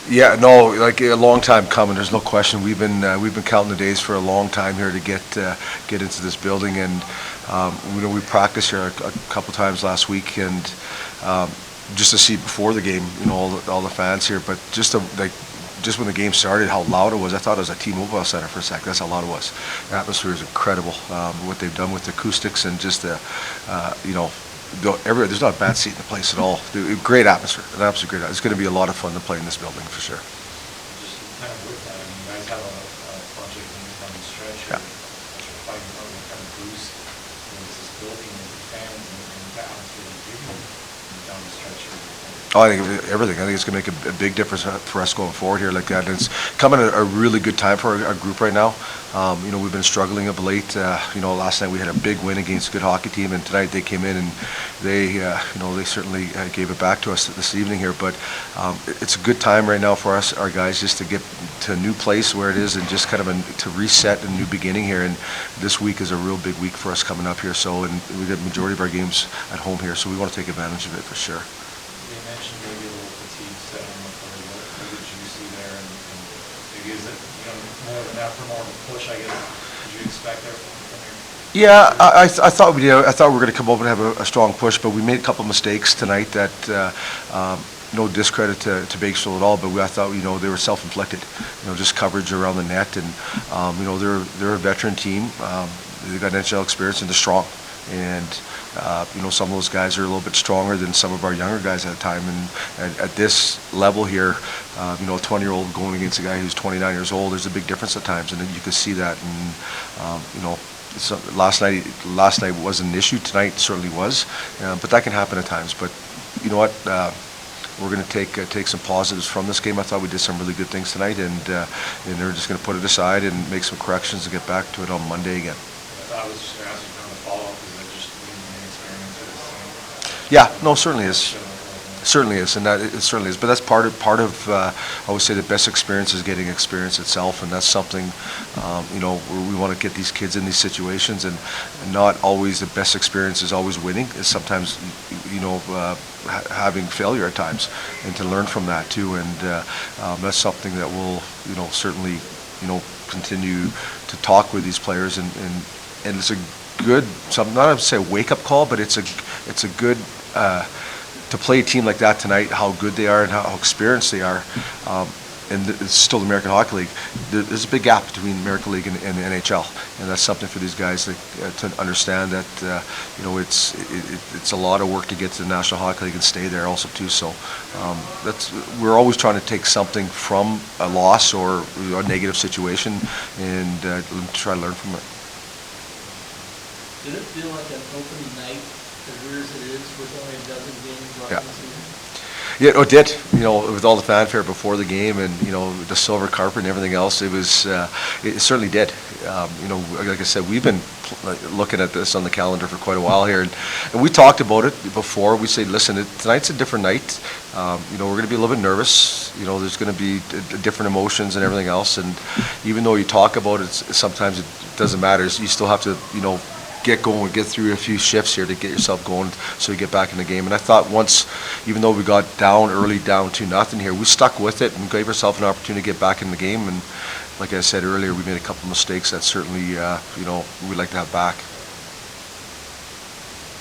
Yeah, no, like a long time coming. There's no question. We've been counting the days for a long time here to get into this building, and we practiced here a couple times last week, and just to see before the game, all the fans here, but just when the game started, how loud it was. I thought it was a T-Mobile Center for a sec. That's how loud it was. The atmosphere is incredible. What they've done with the acoustics and just there's not a bad seat in the place at all. Great atmosphere. An absolute great. It's going to be a lot of fun to play in this building for sure. Just kind of with that, I mean, you guys have a bunch of games down the stretch Yeah. that you're fighting for to kind of boost this building and the fans and the atmosphere that you're giving down the stretch here. Oh, I think everything. I think it's going to make a big difference for us going forward here like that. And it's coming at a really good time for our group right now. We've been struggling of late. Last night we had a big win against a good hockey team, and tonight they came in and they certainly gave it back to us this evening here. But it's a good time right now for us, our guys, just to get to a new place where it is and just kind of to reset a new beginning here. And this week is a real big week for us coming up here. And we get the majority of our games at home here, so we want to take advantage of it for sure. You mentioned maybe a little fatigue setting up for what did you see there, and maybe is it more of an effort, more of a push, I guess, did you expect there from your? Yeah, I thought we did. I thought we were going to come over and have a strong push, but we made a couple of mistakes tonight that no discredit to Bakersfield at all, but I thought they were self-inflicted. Just coverage around the net, and they're a veteran team. They've got NHL experience and they're strong. And some of those guys are a little bit stronger than some of our younger guys at the time. And at this level here, a 20-year-old going against a guy who's 29 years old, there's a big difference at times, and you can see that. And last night wasn't an issue. Tonight certainly was, but that can happen at times. But you know what? We're going to take some positives from this game. I thought we did some really good things tonight, and they're just going to put it aside and make some corrections and get back to it on Monday again. I was just going to ask you kind of follow up, is it just an experience or the same? Yeah, no, certainly is. Certainly is, and it certainly is. But that's part of. I always say the best experience is getting experience itself, and that's something. We want to get these kids in these situations, and not always the best experience is always winning. It's sometimes, having failure at times, and to learn from that too. And that's something that we'll, certainly, continue to talk with these players, and it's a good, not to say a wake-up call, but it's a good. To play a team like that tonight, how good they are and how experienced they are, and it's still the American Hockey League. There's a big gap between the American League and the NHL, and that's something for these guys to understand that it's a lot of work to get to the National Hockey League and stay there also too. So we're always trying to take something from a loss or a negative situation and try to learn from it. Did it feel like an opening night, as weird as it is, with only a dozen games left in the season? Yeah, it did. With all the fanfare before the game and the silver carpet and everything else, it certainly did. Like I said, we've been looking at this on the calendar for quite a while here, and we talked about it before. We said, listen, tonight's a different night. We're going to be a little bit nervous. There's going to be different emotions and everything else. And even though you talk about it, sometimes it doesn't matter. You still have to, get going, get through a few shifts here to get yourself going so you get back in the game. And I thought once, even though we got down 2-0 here, we stuck with it and gave ourselves an opportunity to get back in the game. And like I said earlier, we made a couple of mistakes that certainly, we'd like to have back.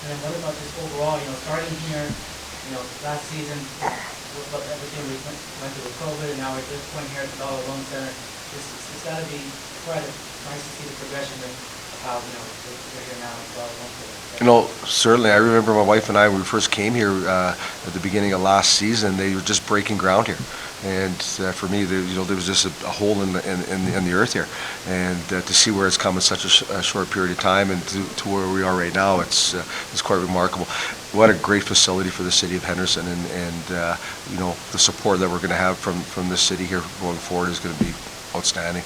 And then what about just overall, starting here, last season, with everything we went through with COVID, and now we're at this point here at the Dollar Loan Center, it's got to be quite nice to see the progression of how, we're here now at the Dollar Loan Center. Certainly. I remember my wife and I, when we first came here at the beginning of last season, they were just breaking ground here. And for me, there was just a hole in the earth here. And to see where it's come in such a short period of time and to where we are right now, it's quite remarkable. What a great facility for the city of Henderson, and the support that we're going to have from this city here going forward is going to be outstanding.